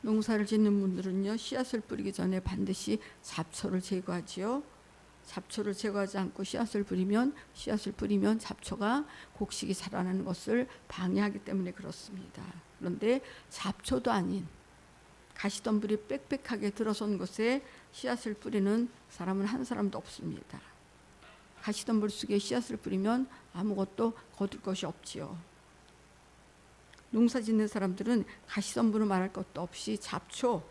농사를 짓는 분들은요, 씨앗을 뿌리기 전에 반드시 잡초를 제거하지요. 잡초를 제거하지 않고 씨앗을 뿌리면 잡초가 곡식이 자라나는 것을 방해하기 때문에 그렇습니다. 그런데 잡초도 아닌 가시덤불이 빽빽하게 들어선 곳에 씨앗을 뿌리는 사람은 한 사람도 없습니다. 가시덤불 속에 씨앗을 뿌리면 아무것도 거둘 것이 없지요. 농사 짓는 사람들은 가시덤불을 말할 것도 없이 잡초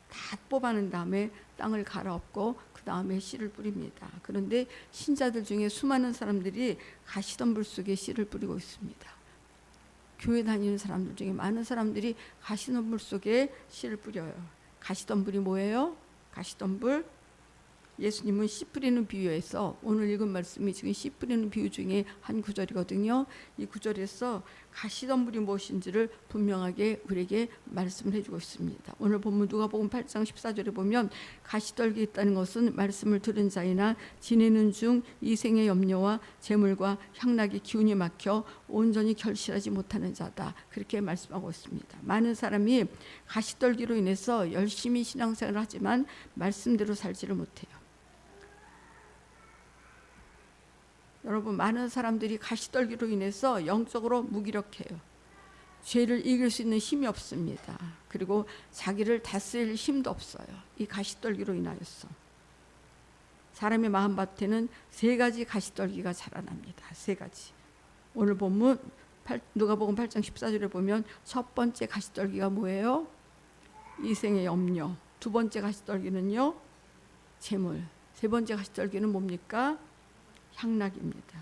다 뽑아낸 다음에 땅을 갈아엎고 그 다음에 씨를 뿌립니다. 그런데 신자들 중에 수많은 사람들이 가시덤불 속에 씨를 뿌리고 있습니다. 교회 다니는 사람들 중에 많은 사람들이 가시덤불 속에 씨를 뿌려요. 가시덤불이 뭐예요? 가시덤불, 예수님은 씨 뿌리는 비유에서 오늘 읽은 말씀이 지금 씨 뿌리는 비유 중에 한 구절이거든요. 이 구절에서 가시덤불이 무엇인지를 분명하게 우리에게 말씀을 해주고 있습니다. 오늘 본문 누가복음 8장 14절에 보면 가시떨기 있다는 것은 말씀을 들은 자이나 지내는 중 이생의 염려와 재물과 향락의 기운이 막혀 온전히 결실하지 못하는 자다. 그렇게 말씀하고 있습니다. 많은 사람이 가시떨기로 인해서 열심히 신앙생활을 하지만 말씀대로 살지를 못해요. 여러분, 많은 사람들이 가시떨기로 인해서 영적으로 무기력해요. 죄를 이길 수 있는 힘이 없습니다. 그리고 자기를 다스릴 힘도 없어요. 이 가시떨기로 인하여서. 사람의 마음밭에는 세 가지 가시떨기가 자라납니다. 세 가지. 오늘 본문 누가복음 8장 14절에 보면 첫 번째 가시떨기가 뭐예요? 이생의 염려. 두 번째 가시떨기는요, 재물. 세 번째 가시떨기는 뭡니까? 향락입니다.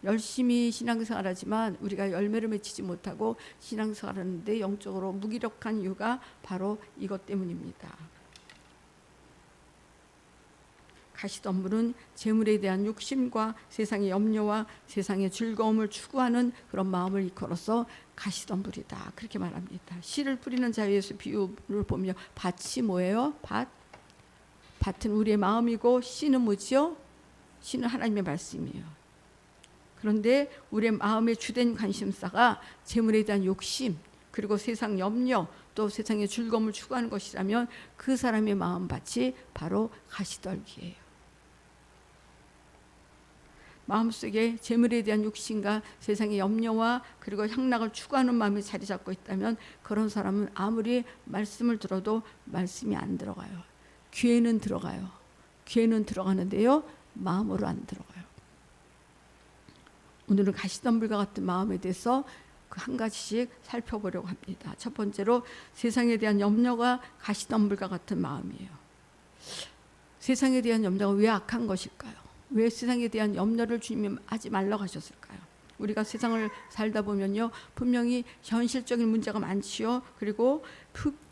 열심히 신앙생활하지만 우리가 열매를 맺히지 못하고 신앙생활하는데 영적으로 무기력한 이유가 바로 이것 때문입니다. 가시덤불은 재물에 대한 욕심과 세상의 염려와 세상의 즐거움을 추구하는 그런 마음을 이끌어서 가시덤불이다, 그렇게 말합니다. 씨를 뿌리는 자에서 비유를 보면 밭이 뭐예요? 밭은 우리의 마음이고 씨는 뭐지요? 씨는 하나님의 말씀이에요. 그런데 우리의 마음의 주된 관심사가 재물에 대한 욕심, 그리고 세상 염려, 또 세상의 즐거움을 추구하는 것이라면 그 사람의 마음밭이 바로 가시떨기예요. 마음속에 재물에 대한 욕심과 세상의 염려와 그리고 향락을 추구하는 마음이 자리 잡고 있다면 그런 사람은 아무리 말씀을 들어도 말씀이 안 들어가요. 귀에는 들어가요. 귀에는 들어가는데요, 마음으로 안 들어가요. 오늘은 가시덤불과 같은 마음에 대해서 그 한 가지씩 살펴보려고 합니다. 첫 번째로 세상에 대한 염려가 가시덤불과 같은 마음이에요. 세상에 대한 염려가 왜 악한 것일까요? 왜 세상에 대한 염려를 주님이 하지 말라고 하셨을까요? 우리가 세상을 살다 보면요, 분명히 현실적인 문제가 많지요. 그리고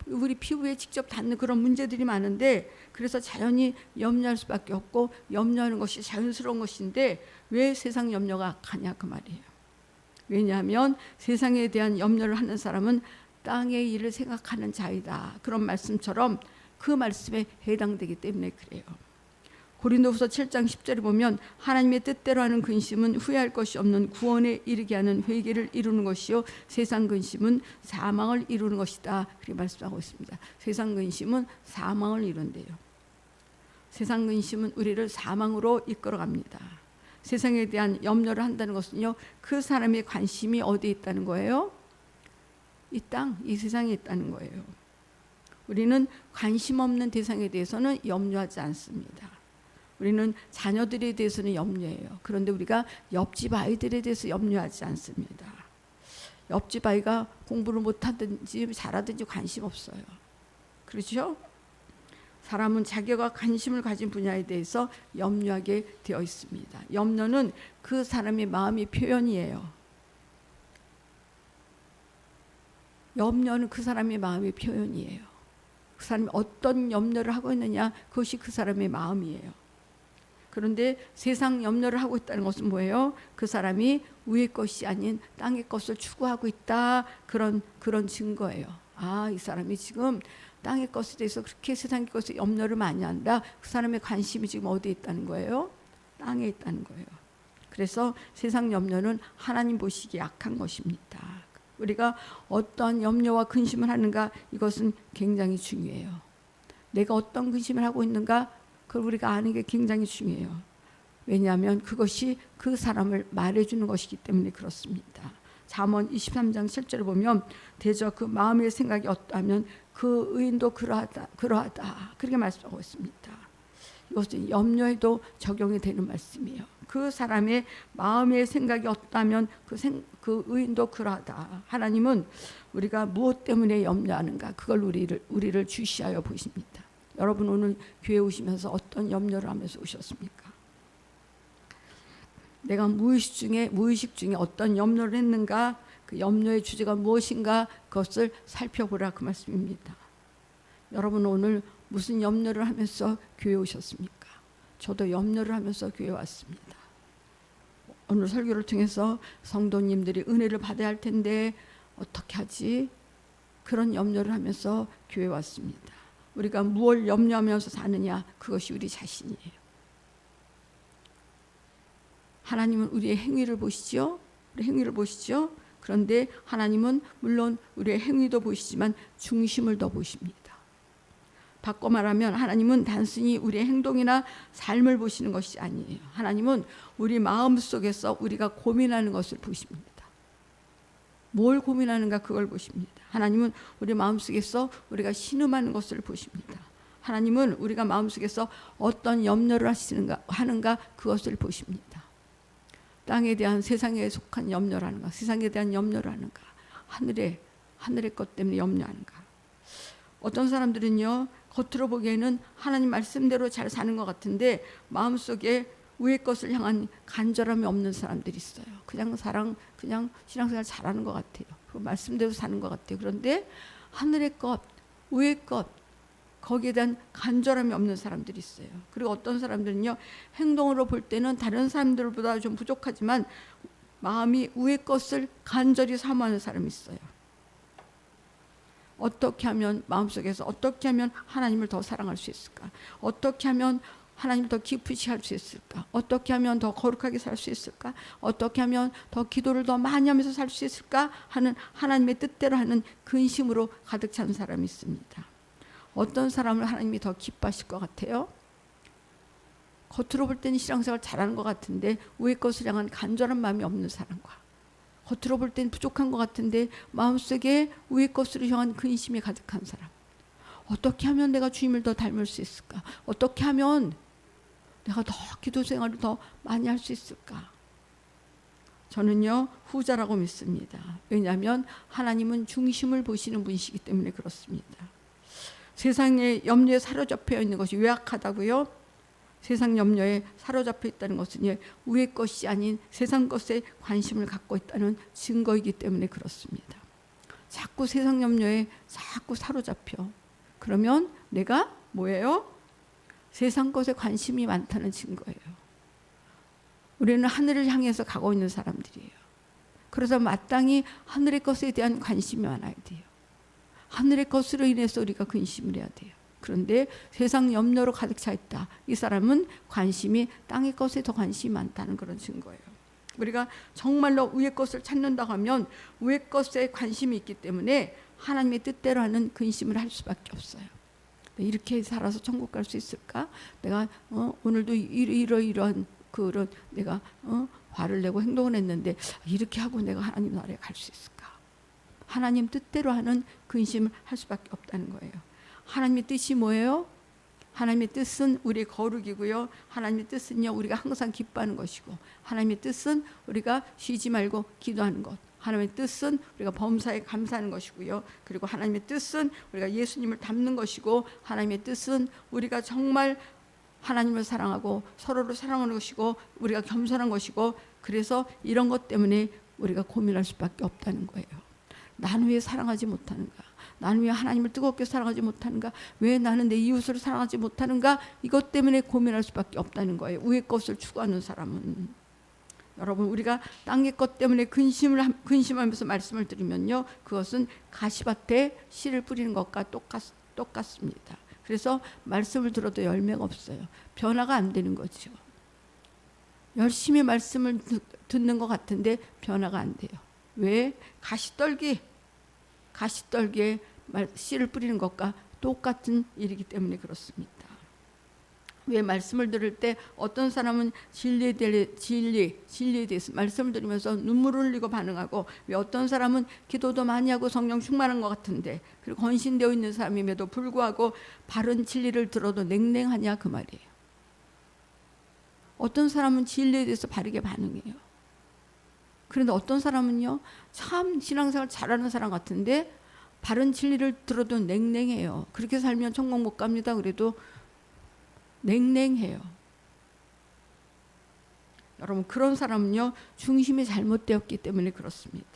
우리 피부에 직접 닿는 그런 문제들이 많은데, 그래서 자연히 염려할 수밖에 없고 염려하는 것이 자연스러운 것인데 왜 세상 염려가 악하냐, 그 말이에요. 왜냐하면 세상에 대한 염려를 하는 사람은 땅의 일을 생각하는 자이다, 그런 말씀처럼 그 말씀에 해당되기 때문에 그래요. 고린도후서 7장 10절에 보면 하나님의 뜻대로 하는 근심은 후회할 것이 없는 구원에 이르게 하는 회개를 이루는 것이요, 세상 근심은 사망을 이루는 것이다, 그렇게 말씀하고 있습니다. 세상 근심은 사망을 이룬대요. 세상 근심은 우리를 사망으로 이끌어갑니다. 세상에 대한 염려를 한다는 것은요, 그 사람의 관심이 어디에 있다는 거예요? 이 땅, 이 세상에 있다는 거예요. 우리는 관심 없는 대상에 대해서는 염려하지 않습니다. 우리는 자녀들에 대해서는 염려해요. 그런데 우리가 옆집 아이들에 대해서 염려하지 않습니다. 옆집 아이가 공부를 못하든지 잘하든지 관심 없어요. 그렇죠? 사람은 자기가 관심을 가진 분야에 대해서 염려하게 되어 있습니다. 염려는 그 사람의 마음의 표현이에요. 염려는 그 사람의 마음의 표현이에요. 그 사람이 어떤 염려를 하고 있느냐, 그것이 그 사람의 마음이에요. 그런데 세상 염려를 하고 있다는 것은 뭐예요? 그 사람이 위의 것이 아닌 땅의 것을 추구하고 있다, 그런 증거예요. 아, 이 사람이 지금 땅의 것에 대해서 그렇게 세상의 것에 염려를 많이 한다. 그 사람의 관심이 지금 어디에 있다는 거예요? 땅에 있다는 거예요. 그래서 세상 염려는 하나님 보시기에 악한 것입니다. 우리가 어떤 염려와 근심을 하는가, 이것은 굉장히 중요해요. 내가 어떤 근심을 하고 있는가, 그걸 우리가 아는 게 굉장히 중요해요. 왜냐하면 그것이 그 사람을 말해주는 것이기 때문에 그렇습니다. 잠언 23장 7절을 보면 대저 그 마음의 생각이 어떠하면 그 의인도 그러하다 그렇게 말씀하고 있습니다. 이것은 염려에도 적용이 되는 말씀이에요. 그 사람의 마음의 생각이 어떠하면 그 의인도 그러하다. 하나님은 우리가 무엇 때문에 염려하는가, 그걸 우리를 주시하여 보십니다. 여러분 오늘 교회 오시면서 어떤 염려를 하면서 오셨습니까? 내가 무의식 중에 어떤 염려를 했는가, 그 염려의 주제가 무엇인가, 그것을 살펴보라, 그 말씀입니다. 여러분 오늘 무슨 염려를 하면서 교회 오셨습니까? 저도 염려를 하면서 교회 왔습니다. 오늘 설교를 통해서 성도님들이 은혜를 받아야 할 텐데 어떻게 하지? 그런 염려를 하면서 교회 왔습니다. 우리가 무엇을 염려하면서 사느냐, 그것이 우리 자신이에요. 하나님은 우리의 행위를 보시죠. 우리 행위를 보시죠. 그런데 하나님은 물론 우리의 행위도 보시지만 중심을 더 보십니다. 바꿔 말하면 하나님은 단순히 우리의 행동이나 삶을 보시는 것이 아니에요. 하나님은 우리 마음 속에서 우리가 고민하는 것을 보십니다. 뭘 고민하는가, 그걸 보십니다. 하나님은 우리 마음속에서 우리가 신음하는 것을 보십니다. 하나님은 우리가 마음속에서 어떤 염려를 하는가, 그것을 보십니다. 땅에 대한, 세상에 속한 염려를 하는가, 세상에 대한 염려를 하는가, 하늘의 것 때문에 염려하는가. 어떤 사람들은요, 겉으로 보기에는 하나님 말씀대로 잘 사는 것 같은데 마음속에 위의 것을 향한 간절함이 없는 사람들이 있어요. 그냥 신앙생활 잘하는 것 같아요. 그 말씀대로 사는 것 같아요. 그런데 하늘의 것, 위의 것, 거기에 대한 간절함이 없는 사람들이 있어요. 그리고 어떤 사람들은요, 행동으로 볼 때는 다른 사람들보다 좀 부족하지만 마음이 위의 것을 간절히 사모하는 사람이 있어요. 어떻게 하면 마음속에서 어떻게 하면 하나님을 더 사랑할 수 있을까? 어떻게 하면 하나님을 더 깊이 할 수 있을까? 어떻게 하면 더 거룩하게 살 수 있을까? 어떻게 하면 더 기도를 더 많이 하면서 살 수 있을까? 하는 하나님의 뜻대로 하는 근심으로 가득 찬 사람이 있습니다. 어떤 사람을 하나님이 더 기뻐하실 것 같아요? 겉으로 볼 때는 신앙생활 잘하는 것 같은데 위의 것을 향한 간절한 마음이 없는 사람과, 겉으로 볼 때는 부족한 것 같은데 마음속에 위의 것으로 향한 근심이 가득한 사람. 어떻게 하면 내가 주님을 더 닮을 수 있을까? 어떻게 하면 내가 더 기도 생활을 더 많이 할 수 있을까? 저는요, 후자라고 믿습니다. 왜냐하면 하나님은 중심을 보시는 분이시기 때문에 그렇습니다. 세상의 염려에 사로잡혀 있는 것이 왜 악하다고요? 세상 염려에 사로잡혀 있다는 것은 위의 것이 아닌 세상 것에 관심을 갖고 있다는 증거이기 때문에 그렇습니다. 자꾸 세상 염려에 자꾸 사로잡혀. 그러면 내가 뭐예요? 세상 것에 관심이 많다는 증거예요. 우리는 하늘을 향해서 가고 있는 사람들이에요. 그래서 마땅히 하늘의 것에 대한 관심이 많아야 돼요. 하늘의 것으로 인해서 우리가 근심을 해야 돼요. 그런데 세상 염려로 가득 차 있다. 이 사람은 관심이 땅의 것에 더 관심이 많다는 그런 증거예요. 우리가 정말로 위의 것을 찾는다고 하면 위의 것에 관심이 있기 때문에 하나님의 뜻대로 하는 근심을 할 수밖에 없어요. 이렇게 살아서 천국 갈 수 있을까? 내가 오늘도 이러한 그런 내가 화를 내고 행동을 했는데 이렇게 하고 내가 하나님 나라에 갈 수 있을까? 하나님 뜻대로 하는 근심을 할 수밖에 없다는 거예요. 하나님의 뜻이 뭐예요? 하나님의 뜻은 우리의 거룩이고요. 하나님의 뜻은요, 우리가 항상 기뻐하는 것이고, 하나님의 뜻은 우리가 쉬지 말고 기도하는 것, 하나님의 뜻은 우리가 범사에 감사하는 것이고요. 그리고 하나님의 뜻은 우리가 예수님을 닮는 것이고, 하나님의 뜻은 우리가 정말 하나님을 사랑하고 서로를 사랑하는 것이고, 우리가 겸손한 것이고, 그래서 이런 것 때문에 우리가 고민할 수밖에 없다는 거예요. 나는 왜 사랑하지 못하는가? 나는 왜 하나님을 뜨겁게 사랑하지 못하는가? 왜 나는 내 이웃을 사랑하지 못하는가? 이것 때문에 고민할 수밖에 없다는 거예요. 위의 것을 추구하는 사람은. 여러분, 우리가 땅의 것 때문에 근심하면서 말씀을 드리면요, 그것은 가시밭에 씨를 뿌리는 것과 똑같습니다. 그래서 말씀을 들어도 열매가 없어요. 변화가 안 되는 거죠. 열심히 말씀을 듣는 것 같은데 변화가 안 돼요. 왜? 가시떨기에 씨를 뿌리는 것과 똑같은 일이기 때문에 그렇습니다. 왜? 말씀을 들을 때 어떤 사람은 진리에 대해서 말씀을 들으면서 눈물을 흘리고 반응하고, 왜 어떤 사람은 기도도 많이 하고 성령 충만한 것 같은데, 그리고 헌신되어 있는 사람임에도 불구하고 바른 진리를 들어도 냉랭하냐 그 말이에요. 어떤 사람은 진리에 대해서 바르게 반응해요. 그런데 어떤 사람은요, 참 신앙생활 잘하는 사람 같은데 바른 진리를 들어도 냉랭해요. 그렇게 살면 천국 못 갑니다. 그래도 냉랭해요. 여러분, 그런 사람은요, 중심이 잘못되었기 때문에 그렇습니다.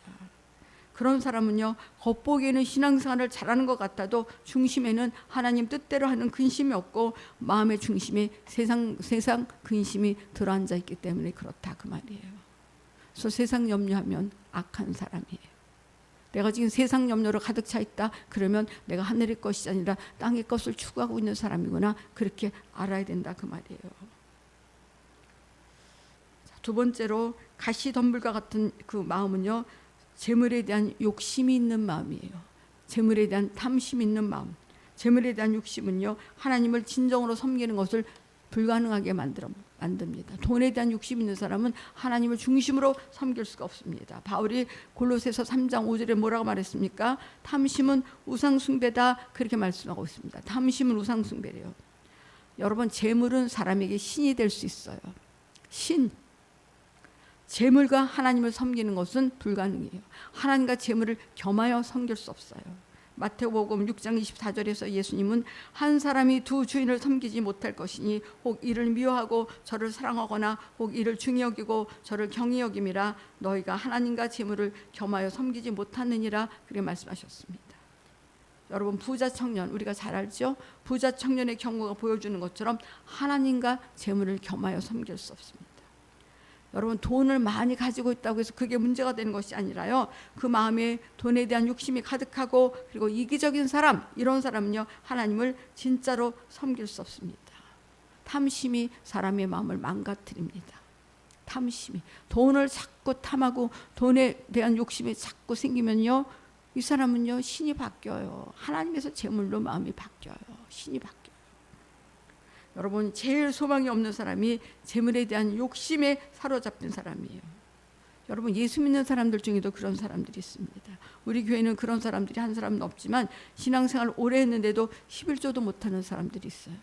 그런 사람은요, 겉보기에는 신앙생활을 잘하는 것 같아도 중심에는 하나님 뜻대로 하는 근심이 없고, 마음의 중심에 세상 근심이 들어앉아 있기 때문에 그렇다 그 말이에요. 그래서 세상 염려하면 악한 사람이에요. 내가 지금 세상 염려로 가득 차 있다 그러면 내가 하늘의 것이 아니라 땅의 것을 추구하고 있는 사람이구나, 그렇게 알아야 된다 그 말이에요. 두 번째로 가시덤불과 같은 그 마음은요, 재물에 대한 욕심이 있는 마음이에요. 재물에 대한 탐심이 있는 마음. 재물에 대한 욕심은요, 하나님을 진정으로 섬기는 것을 불가능하게 만듭니다. 돈에 대한 욕심 있는 사람은 하나님을 중심으로 섬길 수가 없습니다. 바울이 골로새서 3장 5절에 뭐라고 말했습니까? 탐심은 우상숭배다, 그렇게 말씀하고 있습니다. 탐심은 우상숭배래요. 여러분, 재물은 사람에게 신이 될 수 있어요. 재물과 하나님을 섬기는 것은 불가능해요. 하나님과 재물을 겸하여 섬길 수 없어요. 마태복음 6장 24절에서 예수님은 한 사람이 두 주인을 섬기지 못할 것이니 혹 이를 미워하고 저를 사랑하거나 혹 이를 중히 여기고 저를 경히 여김이라. 너희가 하나님과 재물을 겸하여 섬기지 못하느니라, 그렇게 말씀하셨습니다. 여러분, 부자 청년, 우리가 잘 알죠? 부자 청년의 경우가 보여주는 것처럼 하나님과 재물을 겸하여 섬길 수 없습니다. 여러분, 돈을 많이 가지고 있다고 해서 그게 문제가 되는 것이 아니라요, 그 마음에 돈에 대한 욕심이 가득하고 그리고 이기적인 사람, 이런 사람은요, 하나님을 진짜로 섬길 수 없습니다. 탐심이 사람의 마음을 망가뜨립니다. 탐심이, 돈을 자꾸 탐하고 돈에 대한 욕심이 자꾸 생기면요, 이 사람은요, 신이 바뀌어요. 하나님에서 재물로 마음이 바뀌어요. 신이 바뀌어요. 여러분, 제일 소망이 없는 사람이 재물에 대한 욕심에 사로잡힌 사람이에요. 여러분, 예수 믿는 사람들 중에도 그런 사람들이 있습니다. 우리 교회는 그런 사람들이 한 사람은 없지만 신앙생활 오래 했는데도 11조도 못하는 사람들이 있어요.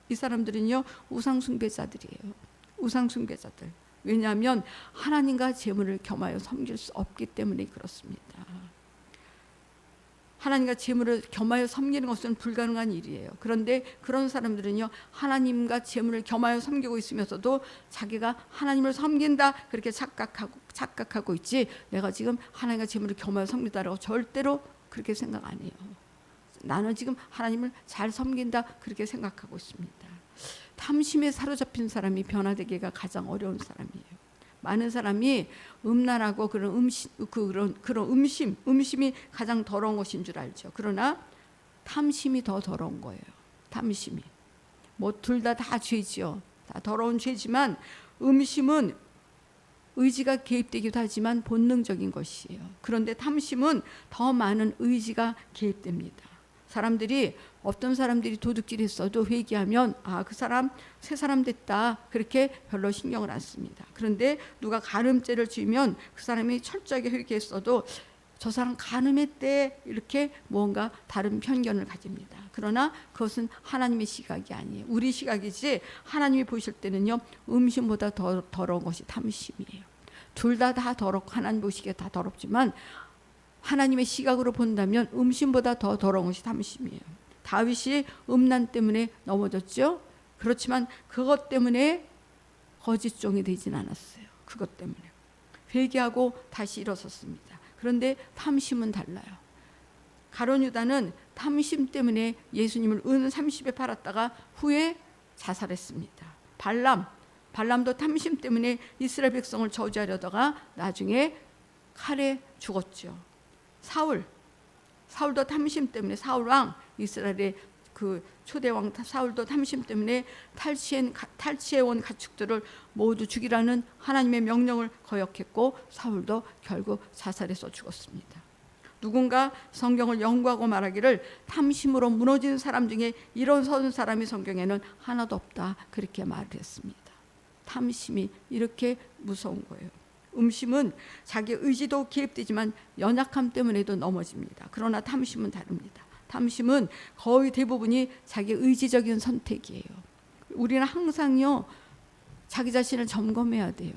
이 사람들은요, 우상숭배자들이에요. 우상숭배자들. 왜냐하면 하나님과 재물을 겸하여 섬길 수 없기 때문에 그렇습니다. 하나님과 재물을 겸하여 섬기는 것은 불가능한 일이에요. 그런데 그런 사람들은요, 하나님과 재물을 겸하여 섬기고 있으면서도 자기가 하나님을 섬긴다, 그렇게 착각하고 있지, 내가 지금 하나님과 재물을 겸하여 섬긴다라고 절대로 그렇게 생각 안 해요. 나는 지금 하나님을 잘 섬긴다, 그렇게 생각하고 있습니다. 탐심에 사로잡힌 사람이 변화되기가 가장 어려운 사람이에요. 많은 사람이 음란하고 그런 음심이 가장 더러운 것인 줄 알죠. 그러나 탐심이 더 더러운 거예요. 탐심이. 뭐 둘 다 죄지요. 다 더러운 죄지만 음심은 의지가 개입되기도 하지만 본능적인 것이에요. 그런데 탐심은 더 많은 의지가 개입됩니다. 어떤 사람들이 도둑질 했어도 회개하면 그 사람 새 사람 됐다, 그렇게 별로 신경을 안 씁니다. 그런데 누가 간음죄를 지으면 그 사람이 철저하게 회개했어도 저 사람 간음했대, 이렇게 뭔가 다른 편견을 가집니다. 그러나 그것은 하나님의 시각이 아니에요. 우리 시각이지, 하나님이 보실 때는요, 음심보다 더 더러운 것이 탐심이에요. 둘 다 더럽고 하나님 보시기에 다 더럽지만 하나님의 시각으로 본다면 음심보다 더 더러운 것이 탐심이에요. 다윗이 음란 때문에 넘어졌죠. 그렇지만 그것 때문에 거짓 종이 되진 않았어요. 그것 때문에 회개하고 다시 일어섰습니다. 그런데 탐심은 달라요. 가룟 유다는 탐심 때문에 예수님을 은 30에 팔았다가 후에 자살했습니다. 발람도 탐심 때문에 이스라엘 백성을 저주하려다가 나중에 칼에 죽었죠. 사울도 탐심 때문에, 사울 왕, 이스라엘의 그 초대왕 사울도 탐심 때문에 탈취해온 가축들을 모두 죽이라는 하나님의 명령을 거역했고 사울도 결국 자살해서 죽었습니다. 누군가 성경을 연구하고 말하기를 탐심으로 무너진 사람 중에 일어선 사람이 성경에는 하나도 없다, 그렇게 말을 했습니다. 탐심이 이렇게 무서운 거예요. 음심은 자기 의지도 개입되지만 연약함 때문에도 넘어집니다. 그러나 탐심은 다릅니다. 탐심은 거의 대부분이 자기 의지적인 선택이에요. 우리는 항상요, 자기 자신을 점검해야 돼요.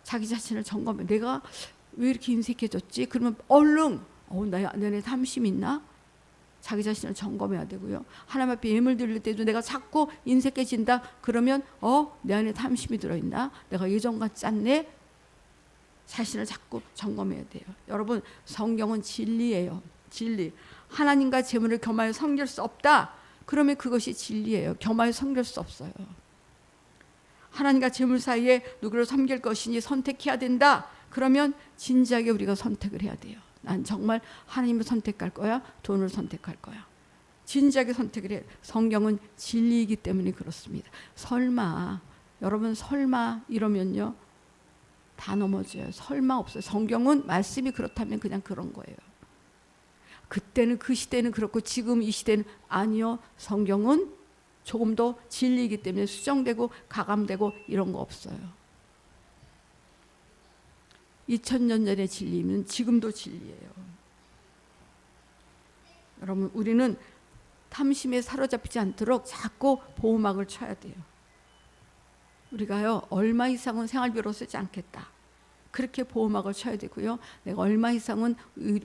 자기 자신을 점검해. 내가 왜 이렇게 인색해졌지? 그러면 얼른 내 안에 탐심 있나? 자기 자신을 점검해야 되고요. 하나님 앞에 예물 드릴 때도 내가 자꾸 인색해진다 그러면 내 안에 탐심이 들어있나? 내가 예전 같지 않네? 자신을 자꾸 점검해야 돼요. 여러분, 성경은 진리예요. 진리. 하나님과 재물을 겸하여 섬길 수 없다, 그러면 그것이 진리예요. 겸하여 섬길 수 없어요. 하나님과 재물 사이에 누구를 섬길 것이니 선택해야 된다, 그러면 진지하게 우리가 선택을 해야 돼요. 난 정말 하나님을 선택할 거야, 돈을 선택할 거야. 진지하게 선택을 해요. 성경은 진리이기 때문에 그렇습니다. 설마, 여러분 설마 이러면요 다 넘어져요. 설마 없어요. 성경은 말씀이 그렇다면 그냥 그런 거예요. 그때는 그 시대는 그렇고 지금 이 시대는 아니요. 성경은 조금 더 진리이기 때문에 수정되고 가감되고 이런 거 없어요. 2000년 전의 진리는 지금도 진리예요. 여러분, 우리는 탐심에 사로잡히지 않도록 자꾸 보호막을 쳐야 돼요. 우리가요, 얼마 이상은 생활비로 쓰지 않겠다, 그렇게 보호막을 쳐야 되고요. 내가 얼마 이상은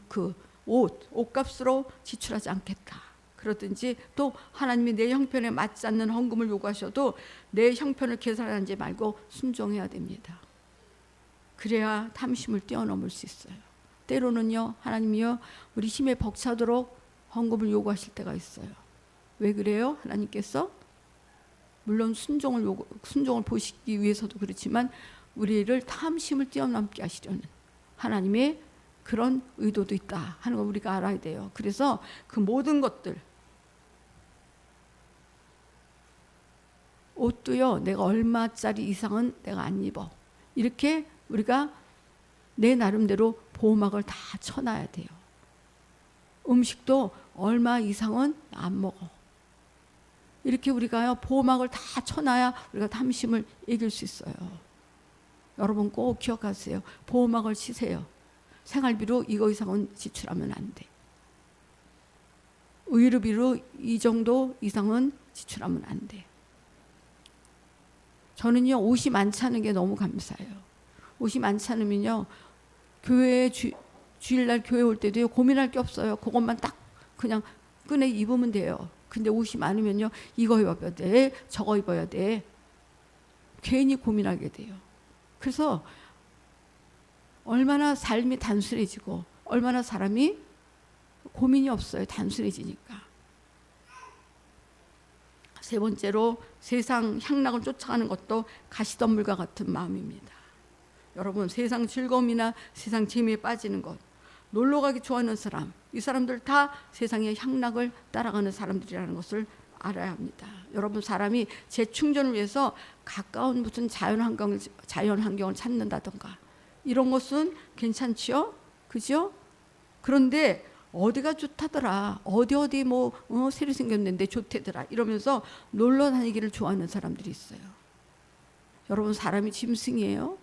그 옷값으로 지출하지 않겠다, 그러든지 또 하나님이 내 형편에 맞지 않는 헌금을 요구하셔도 내 형편을 계산하지 말고 순종해야 됩니다. 그래야 탐심을 뛰어넘을 수 있어요. 때로는요, 하나님이요, 우리 힘에 벅차도록 헌금을 요구하실 때가 있어요. 왜 그래요? 하나님께서 물론 순종을 보시기 위해서도 그렇지만 우리를 탐심을 뛰어넘게 하시려는 하나님의 그런 의도도 있다 하는 걸 우리가 알아야 돼요. 그래서 그 모든 것들, 옷도요, 내가 얼마짜리 이상은 내가 안 입어, 이렇게 우리가 내 나름대로 보호막을 다 쳐놔야 돼요. 음식도 얼마 이상은 안 먹어, 이렇게 우리가요 보호막을 다 쳐놔야 우리가 탐심을 이길 수 있어요. 여러분 꼭 기억하세요. 보호막을 치세요. 생활비로 이거 이상은 지출하면 안 돼. 의료비로 이 정도 이상은 지출하면 안 돼. 저는요, 옷이 많지 않은 게 너무 감사해요. 옷이 많지 않으면요, 교회에 주일날 교회 올 때도요, 고민할 게 없어요. 그것만 딱 그냥 꺼내 입으면 돼요. 근데 옷이 많으면요, 이거 입어야 돼, 저거 입어야 돼, 괜히 고민하게 돼요. 그래서 얼마나 삶이 단순해지고 얼마나 사람이 고민이 없어요. 단순해지니까. 세 번째로, 세상 향락을 쫓아가는 것도 가시덤불과 같은 마음입니다. 여러분, 세상 즐거움이나 세상 재미에 빠지는 것, 놀러가기 좋아하는 사람, 이 사람들 다 세상의 향락을 따라가는 사람들이라는 것을 알아야 합니다. 여러분, 사람이 재충전을 위해서 가까운 무슨 자연환경을 찾는다던가 이런 것은 괜찮지요? 그죠? 그런데 어디가 좋다더라, 어디 뭐 새로 생겼는데 좋대더라 이러면서 놀러 다니기를 좋아하는 사람들이 있어요. 여러분, 사람이 짐승이에요.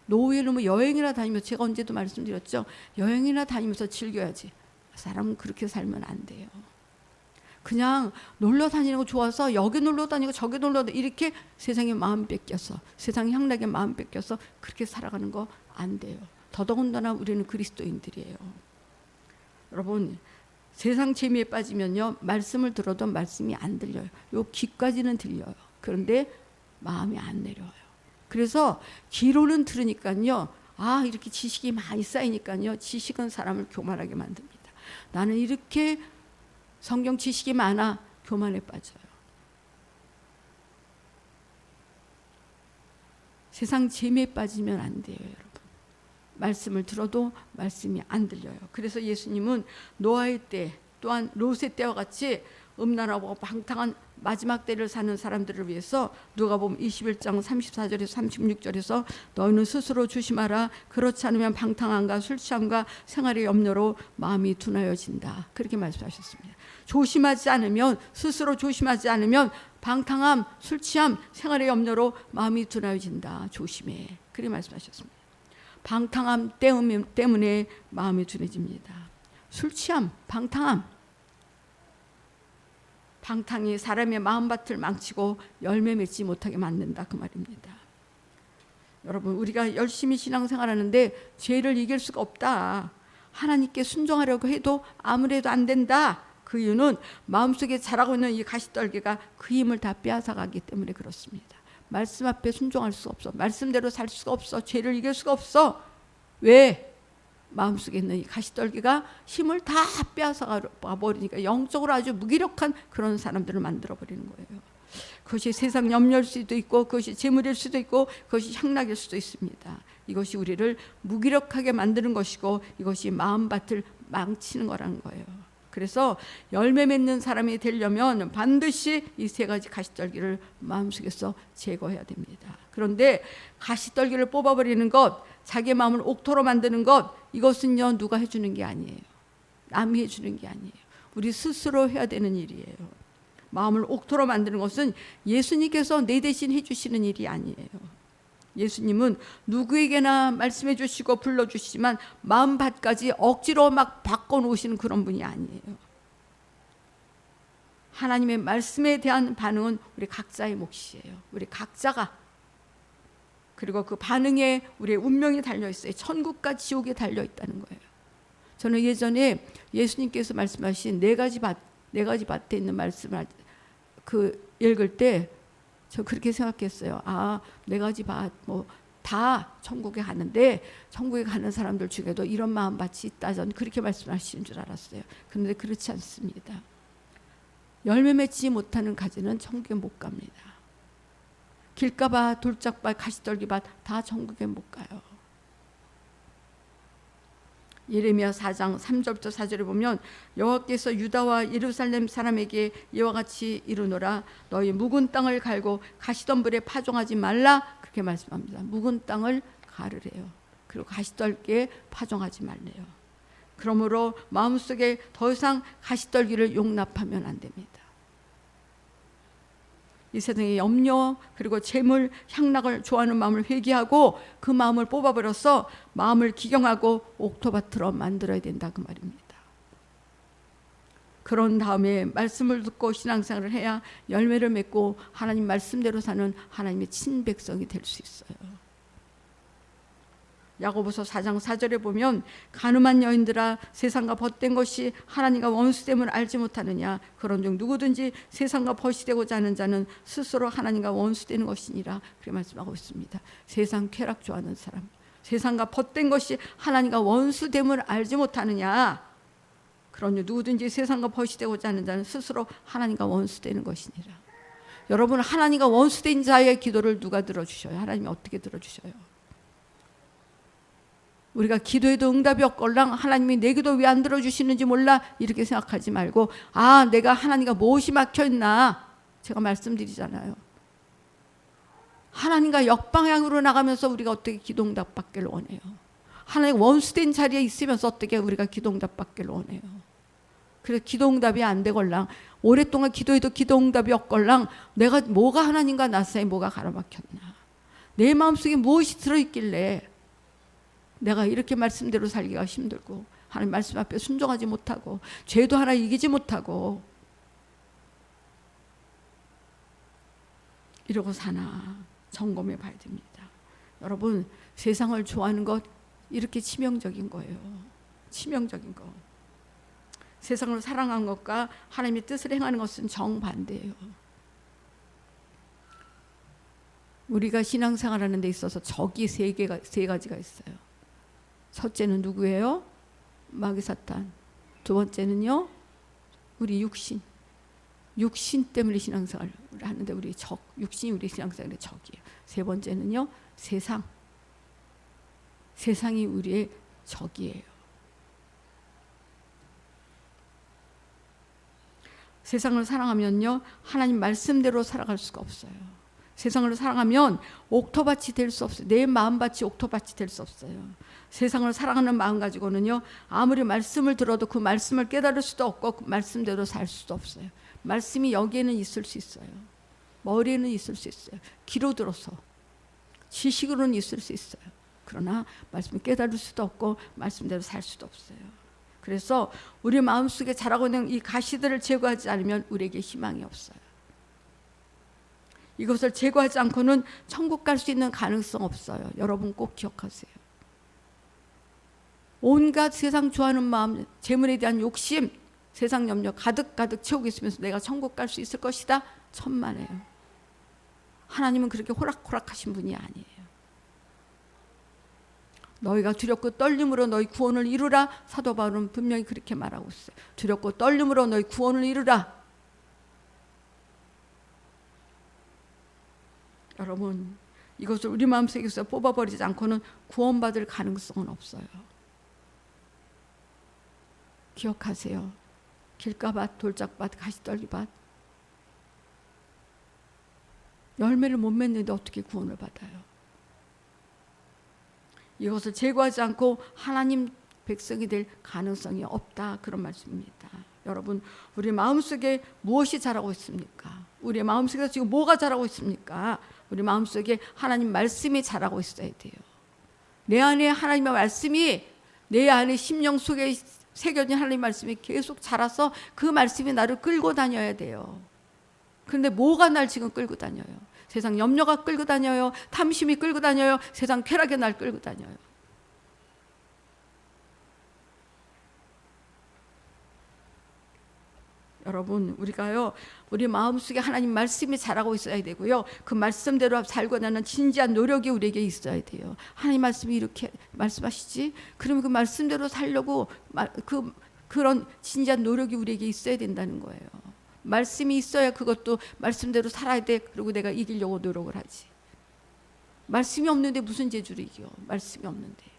노예는 뭐 여행이나 다니면서, 제가 언제도 말씀드렸죠, 여행이나 다니면서 즐겨야지. 사람은 그렇게 살면 안 돼요. 그냥 놀러 다니는 거 좋아서 여기 놀러 다니고 저기 놀러 다니고 이렇게 세상에 마음 뺏겨서, 세상 향락에 마음 뺏겨서 그렇게 살아가는 거 안 돼요. 더더군다나 우리는 그리스도인들이에요. 여러분, 세상 재미에 빠지면요, 말씀을 들어도 말씀이 안 들려요. 요 귀까지는 들려요. 그런데 마음이 안 내려와요. 그래서 귀로는 들으니까요, 이렇게 지식이 많이 쌓이니까요, 지식은 사람을 교만하게 만듭니다. 나는 이렇게 성경 지식이 많아, 교만에 빠져요. 세상 재미에 빠지면 안 돼요, 여러분. 말씀을 들어도 말씀이 안 들려요. 그래서 예수님은 노아의 때 또한 롯의 때와 같이 음란하고 방탕한 마지막 때를 사는 사람들을 위해서 누가복음 21장 34절에서 36절에서 너희는 스스로 조심하라. 그렇지 않으면 방탕함과 술 취함과 생활의 염려로 마음이 둔하여진다. 그렇게 말씀하셨습니다. 조심하지 않으면, 스스로 조심하지 않으면 방탕함, 술 취함, 생활의 염려로 마음이 둔하여진다. 조심해. 그렇게 말씀하셨습니다. 방탕함 때문에 마음이 둔해집니다. 술 취함, 방탕이 사람의 마음밭을 망치고 열매 맺지 못하게 만든다, 그 말입니다. 여러분, 우리가 열심히 신앙생활하는데 죄를 이길 수가 없다, 하나님께 순종하려고 해도 아무래도 안 된다, 그 이유는 마음속에 자라고 있는 이 가시떨기가 그 힘을 다 빼앗아가기 때문에 그렇습니다. 말씀 앞에 순종할 수 없어, 말씀대로 살 수가 없어, 죄를 이길 수가 없어. 왜? 마음속에 있는 이 가시떨기가 힘을 다 빼앗아가 버리니까 영적으로 아주 무기력한 그런 사람들을 만들어 버리는 거예요. 그것이 세상 염려일 수도 있고, 그것이 재물일 수도 있고, 그것이 향락일 수도 있습니다. 이것이 우리를 무기력하게 만드는 것이고, 이것이 마음밭을 망치는 거라는 거예요. 그래서 열매 맺는 사람이 되려면 반드시 이 세 가지 가시떨기를 마음속에서 제거해야 됩니다. 그런데 가시떨기를 뽑아버리는 것, 자기의 마음을 옥토로 만드는 것, 이것은요 누가 해주는 게 아니에요. 남이 해주는 게 아니에요. 우리 스스로 해야 되는 일이에요. 마음을 옥토로 만드는 것은 예수님께서 내 대신 해주시는 일이 아니에요. 예수님은 누구에게나 말씀해 주시고 불러주시지만 마음밭까지 억지로 막 바꿔놓으시는 그런 분이 아니에요. 하나님의 말씀에 대한 반응은 우리 각자의 몫이에요. 우리 각자가, 그리고 그 반응에 우리의 운명이 달려있어요. 천국과 지옥이 달려있다는 거예요. 저는 예전에 예수님께서 말씀하신 네 가지 밭에 있는 말씀을 읽을 때 저 그렇게 생각했어요. 네 가지 밭, 다 천국에 가는데 천국에 가는 사람들 중에도 이런 마음밭이 있다. 저는 그렇게 말씀하시는 줄 알았어요. 그런데 그렇지 않습니다. 열매 맺지 못하는 가지는 천국에 못 갑니다. 길가밭, 돌짝밭, 가시떨기밭 다 천국에 못 가요. 예레미야 4장 3절부터 4절에 보면 여호와께서 유다와 예루살렘 사람에게 이와 같이 이르노라. 너희 묵은 땅을 갈고 가시덤불에 파종하지 말라. 그렇게 말씀합니다. 묵은 땅을 가르래요. 그리고 가시떨기에 파종하지 말래요. 그러므로 마음속에 더 이상 가시떨기를 용납하면 안 됩니다. 이 세상의 염려, 그리고 재물, 향락을 좋아하는 마음을 회개하고 그 마음을 뽑아버려서 마음을 기경하고 옥토밭으로 만들어야 된다, 그 말입니다. 그런 다음에 말씀을 듣고 신앙생활을 해야 열매를 맺고 하나님 말씀대로 사는 하나님의 친백성이 될 수 있어요. 야고보서 4장 4절에 보면 가늠한 여인들아, 세상과 벗된 것이 하나님과 원수됨을 알지 못하느냐. 그런즉 누구든지 세상과 벗이 되고자 하는 자는 스스로 하나님과 원수되는 것이니라. 그렇게 말씀하고 있습니다. 세상 쾌락 좋아하는 사람, 세상과 벗된 것이 하나님과 원수됨을 알지 못하느냐. 그런즉 누구든지 세상과 벗이 되고자 하는 자는 스스로 하나님과 원수되는 것이니라. 여러분, 하나님과 원수된 자의 기도를 누가 들어주셔요? 하나님이 어떻게 들어주셔요? 우리가 기도해도 응답이 없걸랑 하나님이 내 기도 왜 안 들어주시는지 몰라, 이렇게 생각하지 말고 내가 하나님과 무엇이 막혀있나. 제가 말씀드리잖아요. 하나님과 역방향으로 나가면서 우리가 어떻게 기도 응답 받기를 원해요? 하나님 원수된 자리에 있으면서 어떻게 우리가 기도 응답 받기를 원해요? 그래서 기도 응답이 안 되걸랑, 오랫동안 기도해도 기도 응답이 없걸랑, 내가 뭐가 하나님과 나 사이에 뭐가 가로막혔나, 내 마음속에 무엇이 들어있길래 내가 이렇게 말씀대로 살기가 힘들고 하나님 말씀 앞에 순종하지 못하고 죄도 하나 이기지 못하고 이러고 사나 점검해 봐야 됩니다. 여러분, 세상을 좋아하는 것 이렇게 치명적인 거예요. 치명적인 거. 세상을 사랑하는 것과 하나님의 뜻을 행하는 것은 정반대예요. 우리가 신앙생활하는 데 있어서 적이 세 가지가 있어요. 첫째는 누구예요? 마귀사탄. 두 번째는요, 우리 육신 때문에 신앙생활을 하는데 우리 육신이 우리 신앙생활의 적이에요. 세 번째는요, 세상이 우리의 적이에요. 세상을 사랑하면요, 하나님 말씀대로 살아갈 수가 없어요. 세상을 사랑하면 옥토밭이 될 수 없어요. 내 마음밭이 옥토밭이 될 수 없어요. 세상을 사랑하는 마음 가지고는요, 아무리 말씀을 들어도 그 말씀을 깨달을 수도 없고 그 말씀대로 살 수도 없어요. 말씀이 여기에는 있을 수 있어요. 머리에는 있을 수 있어요. 귀로 들어서 지식으로는 있을 수 있어요. 그러나 말씀을 깨달을 수도 없고 말씀대로 살 수도 없어요. 그래서 우리 마음속에 자라고 있는 이 가시들을 제거하지 않으면 우리에게 희망이 없어요. 이것을 제거하지 않고는 천국 갈 수 있는 가능성 없어요. 여러분 꼭 기억하세요. 온갖 세상 좋아하는 마음, 재물에 대한 욕심, 세상 염려 가득 채우고 있으면서 내가 천국 갈 수 있을 것이다? 천만에요. 하나님은 그렇게 호락호락하신 분이 아니에요. 너희가 두렵고 떨림으로 너희 구원을 이루라. 사도 바울은 분명히 그렇게 말하고 있어요. 두렵고 떨림으로 너희 구원을 이루라. 여러분, 이것을 우리 마음속에서 뽑아버리지 않고는 구원받을 가능성은 없어요. 기억하세요. 길가밭, 돌짝밭, 가시떨기밭, 열매를 못 맺는데 어떻게 구원을 받아요? 이것을 제거하지 않고 하나님 백성이 될 가능성이 없다, 그런 말씀입니다. 여러분, 우리 마음속에 무엇이 자라고 있습니까? 우리 마음속에서 지금 뭐가 자라고 있습니까? 우리 마음속에 하나님 말씀이 자라고 있어야 돼요. 내 안에 하나님의 말씀이, 내 안에 심령 속에 새겨진 하나님의 말씀이 계속 자라서 그 말씀이 나를 끌고 다녀야 돼요. 그런데 뭐가 날 지금 끌고 다녀요? 세상 염려가 끌고 다녀요. 탐심이 끌고 다녀요. 세상 쾌락이 날 끌고 다녀요. 여러분, 우리가요, 우리 마음속에 하나님 말씀이 자라고 있어야 되고요, 그 말씀대로 살고 나는 진지한 노력이 우리에게 있어야 돼요. 하나님 말씀이 이렇게 말씀하시지? 그러면 그 말씀대로 살려고 그런 진지한 노력이 우리에게 있어야 된다는 거예요. 말씀이 있어야 그것도 말씀대로 살아야 돼. 그리고 내가 이기려고 노력을 하지. 말씀이 없는데 무슨 재주로 이겨? 말씀이 없는데.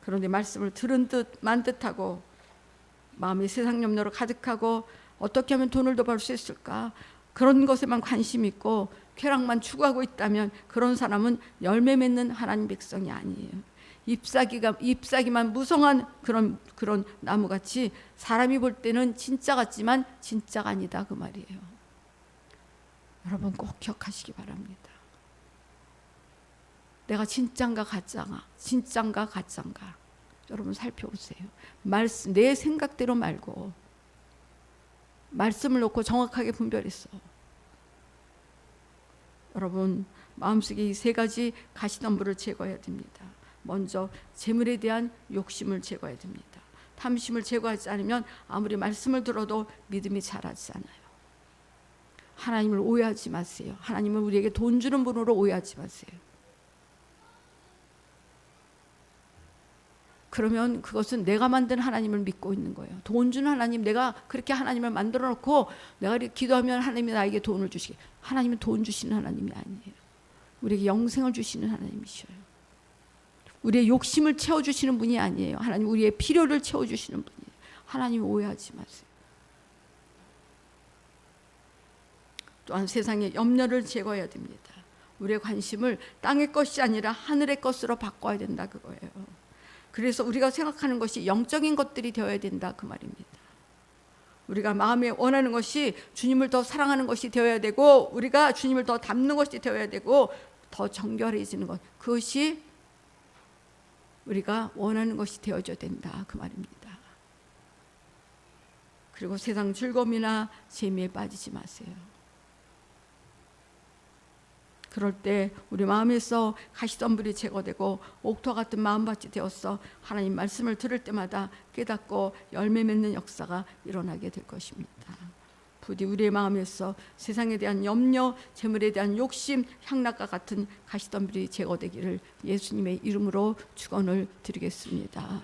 그런데 말씀을 들은 듯 만 듯하고 마음이 세상 염려로 가득하고 어떻게 하면 돈을 더 벌 수 있을까? 그런 것에만 관심 있고 쾌락만 추구하고 있다면 그런 사람은 열매 맺는 하나님 백성이 아니에요. 잎사귀만 무성한 그런 나무같이 사람이 볼 때는 진짜 같지만 진짜가 아니다, 그 말이에요. 여러분 꼭 기억하시기 바랍니다. 내가 진짠가 가짠가 여러분 살펴보세요. 말씀, 내 생각대로 말고 말씀을 놓고 정확하게 분별했어. 여러분 마음속에 이 세 가지 가시덤불을 제거해야 됩니다. 먼저 재물에 대한 욕심을 제거해야 됩니다. 탐심을 제거하지 않으면 아무리 말씀을 들어도 믿음이 자라지 않아요. 하나님을 오해하지 마세요. 하나님은 우리에게 돈 주는 분으로 오해하지 마세요. 그러면 그것은 내가 만든 하나님을 믿고 있는 거예요. 돈 주는 하나님, 내가 그렇게 하나님을 만들어 놓고 내가 기도하면 하나님이 나에게 돈을 주시게. 하나님은 돈 주시는 하나님이 아니에요. 우리에게 영생을 주시는 하나님이셔요. 우리의 욕심을 채워주시는 분이 아니에요. 하나님 우리의 필요를 채워주시는 분이에요. 하나님 오해하지 마세요. 또한 세상의 염려를 제거해야 됩니다. 우리의 관심을 땅의 것이 아니라 하늘의 것으로 바꿔야 된다, 그거예요. 그래서 우리가 생각하는 것이 영적인 것들이 되어야 된다, 그 말입니다. 우리가 마음에 원하는 것이 주님을 더 사랑하는 것이 되어야 되고, 우리가 주님을 더 닮는 것이 되어야 되고, 더 정결해지는 것, 그것이 우리가 원하는 것이 되어줘야 된다, 그 말입니다. 그리고 세상 즐거움이나 재미에 빠지지 마세요. 그럴 때 우리 마음에서 가시덤불이 제거되고 옥토 같은 마음밭이 되어서 하나님 말씀을 들을 때마다 깨닫고 열매 맺는 역사가 일어나게 될 것입니다. 부디 우리의 마음에서 세상에 대한 염려, 재물에 대한 욕심, 향락과 같은 가시덤불이 제거되기를 예수님의 이름으로 축원을 드리겠습니다.